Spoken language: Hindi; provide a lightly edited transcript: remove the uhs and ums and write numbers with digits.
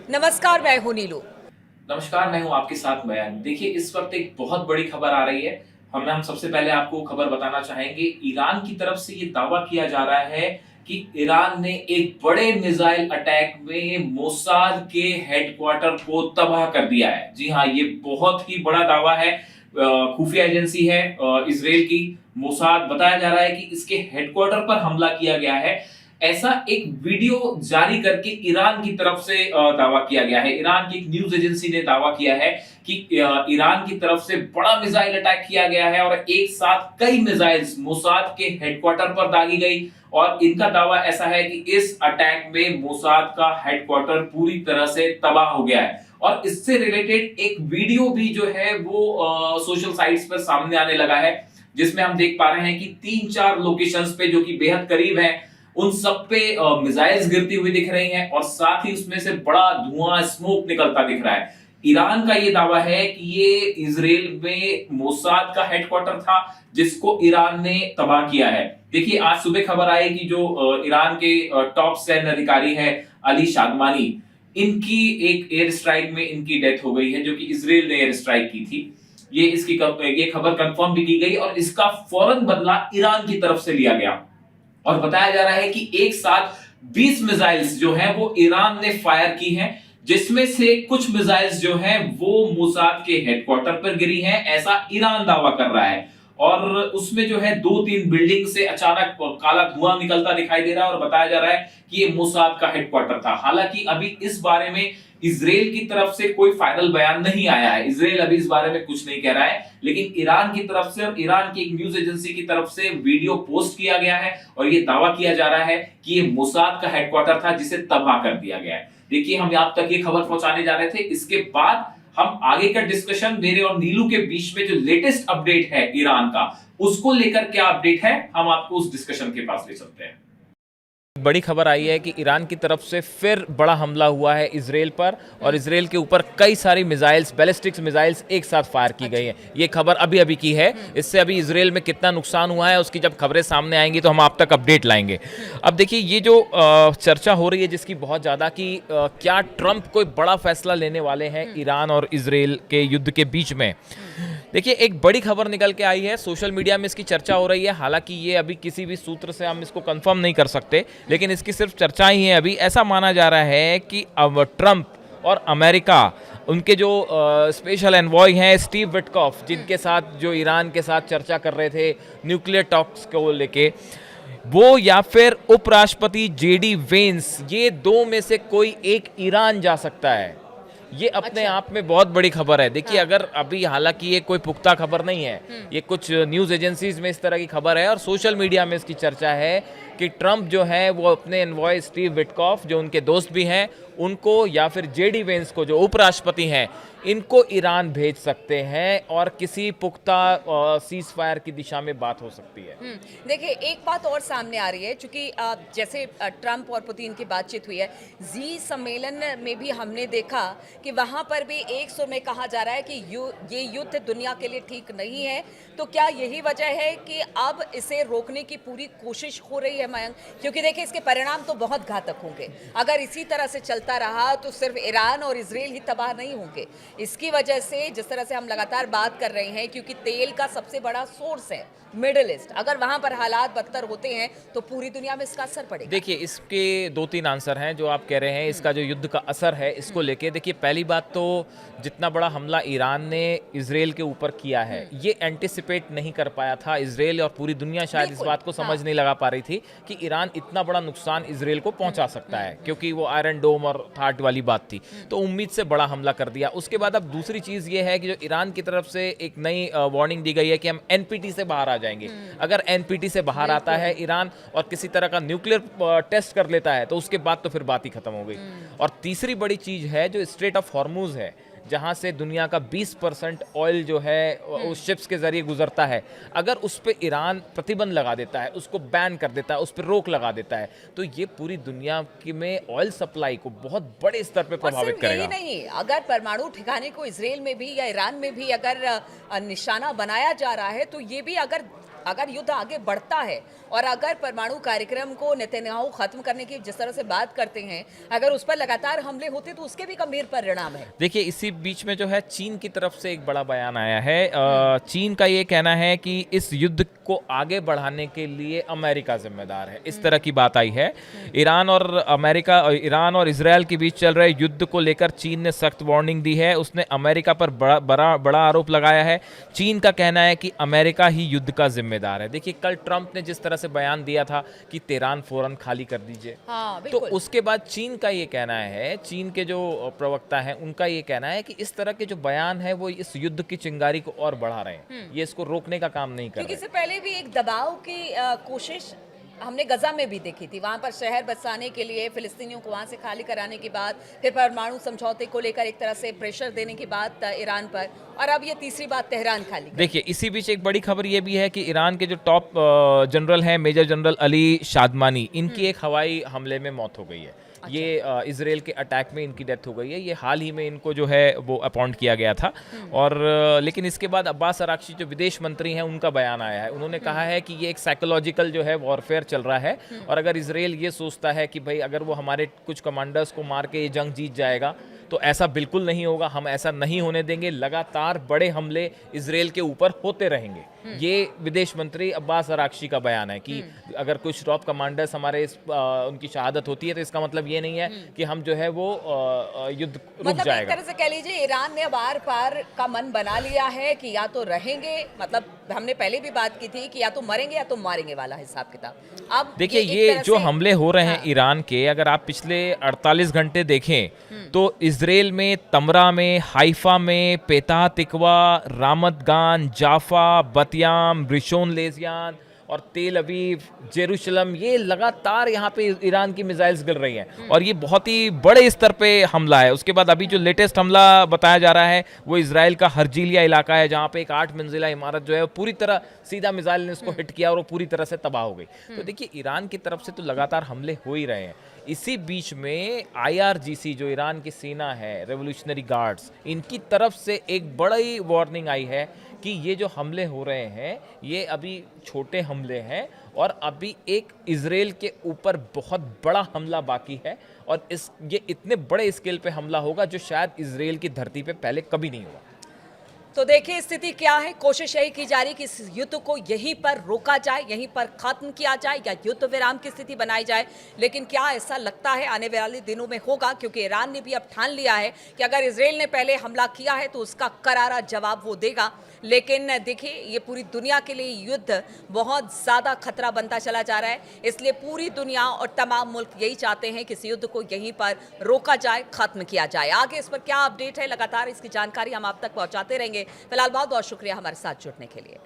नमस्कार, मैं हूं नीलू। नमस्कार, मैं हूं आपके साथ मयंक। देखिए, इस वक्त एक बहुत बड़ी खबर आ रही है। हम सबसे पहले आपको खबर बताना चाहेंगे। ईरान की तरफ से ये दावा किया जा रहा है कि ईरान ने एक बड़े मिसाइल अटैक में मोसाद के हेडक्वार्टर को तबाह कर दिया है। जी हाँ, ये बहुत ही बड़ा दावा है। खुफिया एजेंसी है इसराइल की मोसाद। बताया जा रहा है कि इसके हेडक्वार्टर पर हमला किया गया है। ऐसा एक वीडियो जारी करके ईरान की तरफ से दावा किया गया है। ईरान की एक न्यूज एजेंसी ने दावा किया है कि ईरान की तरफ से बड़ा मिसाइल अटैक किया गया है और एक साथ कई मिसाइल्स मोसाद के हेडक्वार्टर पर दागी गई। और इनका दावा ऐसा है कि इस अटैक में मोसाद का हेडक्वार्टर पूरी तरह से तबाह हो गया है। और इससे रिलेटेड एक वीडियो भी जो है वो सोशल साइट्स पर सामने आने लगा है, जिसमें हम देख पा रहे हैं कि 3-4 लोकेशंस पे जो कि बेहद करीब है, उन सब पे मिसाइल्स गिरती हुई दिख रही हैं और साथ ही उसमें से बड़ा धुआं स्मोक निकलता दिख रहा है। ईरान का ये दावा है कि ये इजराइल में मोसाद का हेडक्वार्टर था, जिसको ईरान ने तबाह किया है। देखिए, आज सुबह खबर आई कि जो ईरान के टॉप सैन्य अधिकारी है अली शादमानी, इनकी एक एयर स्ट्राइक में इनकी डेथ हो गई है, जो कि इजराइल ने एयर स्ट्राइक की थी। ये खबर कंफर्म भी की गई और इसका फौरन बदला ईरान की तरफ से लिया गया। और बताया जा रहा है कि एक साथ 20 मिसाइल्स जो हैं वो ईरान ने फायर की हैं, जिसमें से कुछ मिसाइल्स जो हैं वो मोसाद के हेडक्वार्टर पर गिरी हैं, ऐसा ईरान दावा कर रहा है। और उसमें जो है 2-3 बिल्डिंग से अचानक काला धुआं निकलता दिखाई दे रहा है और बताया जा रहा है कि ये मोसाद का हेडक्वार्टर था। हालांकि अभी इस बारे में इजराइल की तरफ से कोई फाइनल बयान नहीं आया है। इजराइल अभी इस बारे में कुछ नहीं कह रहा है, लेकिन ईरान की तरफ से और ईरान की एक न्यूज एजेंसी की तरफ से वीडियो पोस्ट किया गया है और ये दावा किया जा रहा है कि ये मोसाद का हेडक्वार्टर था, जिसे तबाह कर दिया गया है। देखिए, हम आप तक ये खबर पहुंचाने जा रहे थे। इसके बाद हम आगे का डिस्कशन मेरे और नीलू के बीच में जो लेटेस्ट अपडेट है ईरान का, उसको लेकर क्या अपडेट है, हम आपको उस डिस्कशन के पास ले चलते हैं। बड़ी खबर आई है कि ईरान की तरफ से फिर बड़ा हमला हुआ है इजराइल पर और इजराइल के ऊपर कई सारी मिसाइल्स, बैलिस्टिक्स मिसाइल्स एक साथ फायर की गई हैं। ये खबर अभी अभी की है। इससे अभी इजराइल में कितना नुकसान हुआ है उसकी जब खबरें सामने आएंगी तो हम आप तक अपडेट लाएंगे। अब देखिए, ये जो चर्चा हो रही है जिसकी बहुत ज़्यादा कि क्या ट्रंप कोई बड़ा फैसला लेने वाले हैं ईरान और इजराइल के युद्ध के बीच में। देखिए, एक बड़ी खबर निकल के आई है, सोशल मीडिया में इसकी चर्चा हो रही है। हालांकि ये अभी किसी भी सूत्र से हम इसको कंफर्म नहीं कर सकते, लेकिन इसकी सिर्फ चर्चा ही है। अभी ऐसा माना जा रहा है कि अब ट्रंप और अमेरिका, उनके जो स्पेशल एनवॉय हैं स्टीव विटकॉफ, जिनके साथ जो ईरान के साथ चर्चा कर रहे थे न्यूक्लियर टॉक्स को लेके, वो या फिर उपराष्ट्रपति जेडी वेंस, ये दो में से कोई एक ईरान जा सकता है। ये अपने आप में बहुत बड़ी खबर है। देखिए, अगर अभी, हालांकि ये कोई पुख्ता खबर नहीं है, ये कुछ न्यूज़ एजेंसीज में इस तरह की खबर है और सोशल मीडिया में इसकी चर्चा है कि ट्रंप जो है वो अपने एनवॉय स्टीव विटकॉफ, जो उनके दोस्त भी हैं, उनको या फिर जेडी वेंस को, जो उपराष्ट्रपति हैं, इनको ईरान भेज सकते हैं और किसी पुख्ता सीज फायर की दिशा में बात हो सकती है। देखिए, एक बात और सामने आ रही है, चूंकि जैसे ट्रंप और पुतिन की बातचीत हुई है, जी सम्मेलन में भी हमने देखा कि वहां पर भी एक सुर में कहा जा रहा है कि ये युद्ध दुनिया के लिए ठीक नहीं है। तो क्या यही वजह है कि अब इसे रोकने की पूरी कोशिश हो रही है, मयंक? क्योंकि देखिए, इसके परिणाम तो बहुत घातक होंगे। अगर इसी तरह से चलता रहा तो सिर्फ ईरान और इजराइल ही तबाह नहीं होंगे। इसकी वजह से, जिस तरह से हम लगातार बात कर रहे हैं, क्योंकि तेल का सबसे बड़ा सोर्स है मिडिल ईस्ट, अगर वहां पर हालात बदतर होते हैं तो पूरी दुनिया में इसका असर पड़ेगा। देखिए, इसके 2-3 आंसर हैं जो आप कह रहे हैं। इसका जो युद्ध का असर है इसको लेके, देखिए, पहली बात तो जितना बड़ा हमला ईरान ने इजराइल के ऊपर किया है, ये एंटिसिपेट नहीं कर पाया था इजराइल, और पूरी दुनिया शायद इस बात को समझ नहीं लगा पा रही थी कि ईरान इतना बड़ा नुकसान इजराइल को पहुंचा सकता है, क्योंकि वो आयरन डोम और थाट वाली बात थी। तो उम्मीद से बड़ा हमला कर दिया। उसके बाद अब दूसरी चीज़ ये है कि जो ईरान की तरफ से एक नई वार्निंग दी गई है कि हम एनपीटी से बाहर आ जाएंगे। अगर एनपीटी से बाहर आता है ईरान और किसी तरह का न्यूक्लियर टेस्ट कर लेता है, तो उसके बाद तो फिर बात ही खत्म हो गई। और तीसरी बड़ी चीज है जो स्ट्रेट ऑफ हॉर्मूज है, जहां से दुनिया का 20% ऑयल जो है उस शिप्स के जरिए गुजरता है। अगर उस पर ईरान प्रतिबंध लगा देता है, उसको बैन कर देता है, उस पर रोक लगा देता है, तो ये पूरी दुनिया की में ऑयल सप्लाई को बहुत बड़े स्तर पे प्रभावित करेगा। नहीं, अगर परमाणु ठिकाने को इजराइल में भी या ईरान में भी अगर निशाना बनाया जा रहा है, तो ये भी अगर अगर युद्ध आगे बढ़ता है और अगर परमाणु कार्यक्रम को नेतन्याहू खत्म करने की जिस तरह से बात करते हैं, अगर उस पर लगातार हमले होते तो उसके भी गंभीर परिणाम है। देखिए इसी बीच में जो है चीन की तरफ से एक बड़ा बयान आया है। चीन का ये कहना है कि इस युद्ध को आगे बढ़ाने के लिए अमेरिका जिम्मेदार है, इस तरह की बात आई है। ईरान और इजरायल के बीच चल रहे युद्ध को लेकर चीन ने सख्त वार्निंग दी है। उसने अमेरिका पर बड़ा आरोप लगाया है। चीन का कहना है कि अमेरिका ही युद्ध का जिम्मेदार है। देखिए कल ट्रंप ने जिस तरह से बयान दिया था कि तेहरान फौरन खाली कर दीजिए, हाँ, तो उसके बाद चीन का ये कहना है, चीन के जो प्रवक्ता हैं उनका ये कहना है कि इस तरह के जो बयान है वो इस युद्ध की चिंगारी को और बढ़ा रहे हैं, ये इसको रोकने का काम नहीं कर क्योंकि रहे। इससे पहले भी एक दबाव की कोशिश हमने गजा में भी देखी थी। वहां पर शहर बसाने के लिए फिलिस्तीनियों को वहां से खाली कराने के बाद फिर परमाणु समझौते को लेकर एक तरह से प्रेशर देने की बात ईरान पर, और अब ये तीसरी बात तेहरान खाली। देखिए इसी बीच एक बड़ी खबर ये भी है कि ईरान के जो टॉप जनरल हैं, मेजर जनरल अली शादमानी, इनकी एक हवाई हमले में मौत हो गई है। ये इजराइल के अटैक में इनकी डेथ हो गई है। ये हाल ही में इनको जो है वो अपॉइंट किया गया था। और लेकिन इसके बाद अब्बास अराक्ची जो विदेश मंत्री हैं उनका बयान आया है। उन्होंने कहा है कि ये एक साइकोलॉजिकल जो है वॉरफेयर चल रहा है, और अगर इजराइल ये सोचता है कि भाई अगर वो हमारे कुछ कमांडर्स को मार के ये जंग जीत जाएगा तो ऐसा बिल्कुल नहीं होगा, हम ऐसा नहीं होने देंगे। लगातार बड़े हमले इजराइल के ऊपर होते रहेंगे। ये विदेश मंत्री अब्बास अराक्ची का बयान है कि अगर कुछ टॉप कमांडर्स हमारे उनकी शहादत होती है तो इसका मतलब ये नहीं है कि हम जो है वो युद्ध रुक मतलब जाएगा। एक तरह से कह लीजिए ईरान ने बार पार का मन बना लिया है कि या तो रहेंगे, मतलब हमने पहले भी बात की थी कि या तो मरेंगे या तो मारेंगे वाला हिसाब किताब। अब देखिए एक ये तरह जो से- हमले हो रहे हैं हाँ। ईरान के, अगर आप पिछले 48 घंटे देखें तो इजराइल में तमरा में, हाइफा में, पेताह तिकवा, रामत गान, जाफा, बतियाम, रिशोन लेजियान और तेल अवीव, जेरूशलम, ये लगातार यहाँ पे ईरान की मिसाइल्स गिर रही हैं और ये बहुत ही बड़े स्तर पे हमला है। उसके बाद अभी जो लेटेस्ट हमला बताया जा रहा है वो इजराइल का हर्जिलिया इलाका है, जहाँ पे एक 8 मंजिला इमारत जो है वो पूरी तरह सीधा मिसाइल ने उसको हिट किया और वो पूरी तरह से तबाह हो गई। तो देखिए ईरान की तरफ से तो लगातार हमले हो ही रहे हैं। इसी बीच में IRGC जो ईरान की सेना है, रेवोल्यूशनरी गार्ड्स, इनकी तरफ से एक बड़ी वार्निंग आई है कि ये जो हमले हो रहे हैं ये अभी छोटे हमले हैं और अभी एक इजराइल के ऊपर बहुत बड़ा हमला बाकी है, और ये इतने बड़े स्केल पे हमला होगा जो शायद इजराइल की धरती पे पहले कभी नहीं हुआ। तो देखिए स्थिति क्या है। कोशिश यही की जा रही कि इस युद्ध को यहीं पर रोका जाए, यहीं पर खत्म किया जाए या युद्ध विराम की स्थिति बनाई जाए। लेकिन क्या ऐसा लगता है आने वाले दिनों में होगा, क्योंकि ईरान ने भी अब ठान लिया है कि अगर इजराइल ने पहले हमला किया है तो उसका करारा जवाब वो देगा। लेकिन देखिए ये पूरी दुनिया के लिए युद्ध बहुत ज़्यादा खतरा बनता चला जा रहा है, इसलिए पूरी दुनिया और तमाम मुल्क यही चाहते हैं कि इस युद्ध को यहीं पर रोका जाए, खत्म किया जाए। आगे इस पर क्या अपडेट है, लगातार इसकी जानकारी हम आप तक पहुंचाते रहेंगे। फिलहाल बहुत बहुत शुक्रिया हमारे साथ जुड़ने के लिए।